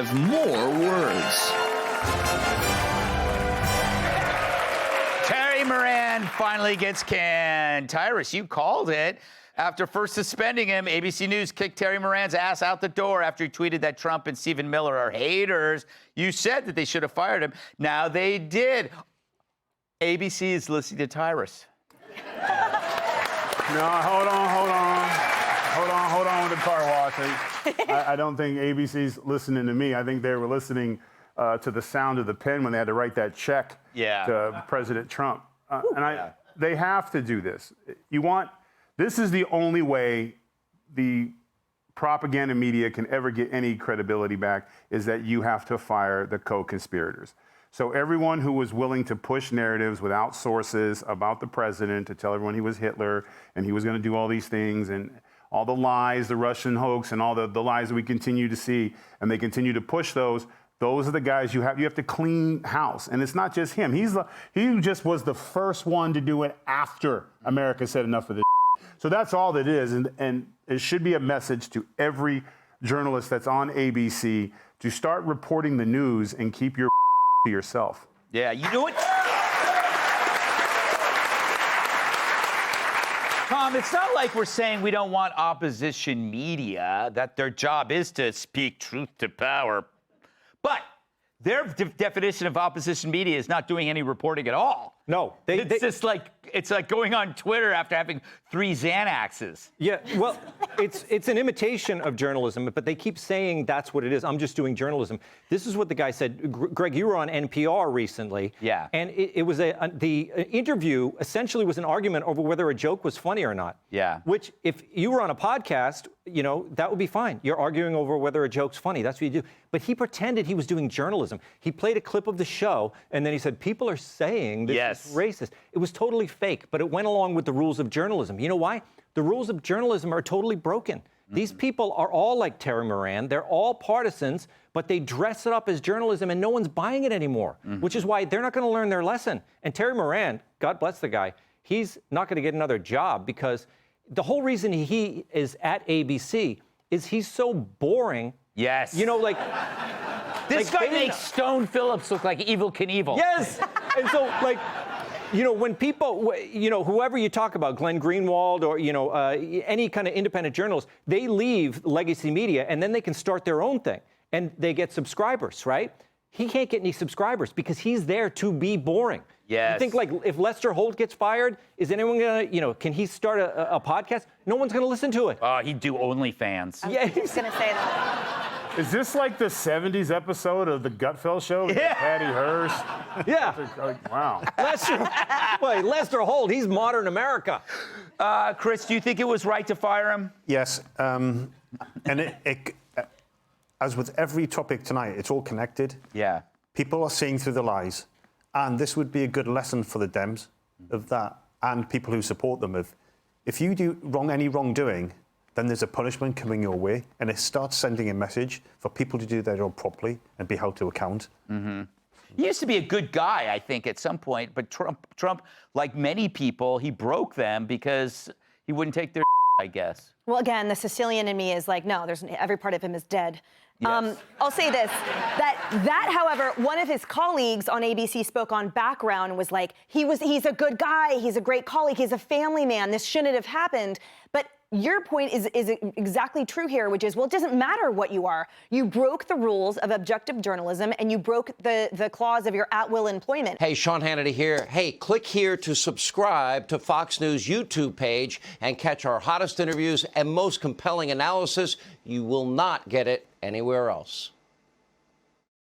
5 more words. Terry Moran finally gets canned. Tyrus, you called it. After first suspending him, ABC News kicked Terry Moran's ass out the door after he tweeted that Trump and Stephen Miller are haters. You said that they should have fired him. Now they did. ABC is listening to Tyrus. No, hold on with the car wash. I don't think ABC's listening to me. I think they were listening to the sound of the pen when they had to write that check to President Trump. They have to do this. This is the only way the propaganda media can ever get any credibility back, is that you have to fire the co-conspirators. So everyone who was willing to push narratives without sources about the president, to tell everyone he was Hitler and he was going to do all these things, and all the lies, the Russian hoax, and all the lies that we continue to see, and they continue to push those are the guys you have to clean house. And it's not just him. He just was the first one to do it after America said enough of this. So that's all that is. And it should be a message to every journalist that's on ABC to start reporting the news and keep your to yourself. Yeah, you know what? Tom, it's not like we're saying we don't want opposition media, that their job is to speak truth to power. But their definition of opposition media is not doing any reporting at all. No. It's like going on Twitter after having 3 Xanaxes. Yeah, well, it's an imitation of journalism, but they keep saying that's what it is. I'm just doing journalism. This is what the guy said. Greg, you were on NPR recently. Yeah. And it was the interview essentially was an argument over whether a joke was funny or not. Yeah. Which, if you were on a podcast, that would be fine. You're arguing over whether a joke's funny. That's what you do. But he pretended he was doing journalism. He played a clip of the show, and then he said, people are saying this is racist. It was totally fake, but it went along with the rules of journalism. You know why? The rules of journalism are totally broken. These people are all like Terry Moran. They're all partisans, but they dress it up as journalism, and no one's buying it anymore, which is why they're not going to learn their lesson. And Terry Moran, God bless the guy, he's not going to get another job, because the whole reason he is at ABC is he's so boring. Yes. This guy makes Stone Phillips look like Evel Knievel. Yes. And so, when people, whoever you talk about, Glenn Greenwald or, any kind of independent journalist, they leave legacy media and then they can start their own thing and they get subscribers, right? He can't get any subscribers because he's there to be boring. Yes. You think, if Lester Holt gets fired, is anyone going to, can he start a podcast? No one's going to listen to it. Oh, he'd do OnlyFans. I was just going to say that. Is this like the 70s episode of the Gutfeld show? Yeah. Patty Hearst. Yeah. Wow. Lester Holt, he's modern America. Chris, do you think it was right to fire him? Yes. And as with every topic tonight, it's all connected. Yeah. People are seeing through the lies. And this would be a good lesson for the Dems of that, and people who support them. If you do any wrongdoing, then there's a punishment coming your way, and it starts sending a message for people to do their job properly and be held to account. Mm-hmm. He used to be a good guy, I think, at some point, but Trump, like many people, he broke them because he wouldn't take their I guess. Well, again, the Sicilian in me is like, no, every part of him is dead. Yes. I'll say this, that, however, one of his colleagues on ABC spoke on background and was like, he's a good guy, he's a great colleague, he's a family man, this shouldn't have happened. But your point is exactly true here, which is, well, it doesn't matter what you are. You broke the rules of objective journalism, and you broke the clause of your at-will employment. Hey, Sean Hannity here. Hey, click here to subscribe to Fox News YouTube page and catch our hottest interviews and most compelling analysis. You will not get it anywhere else.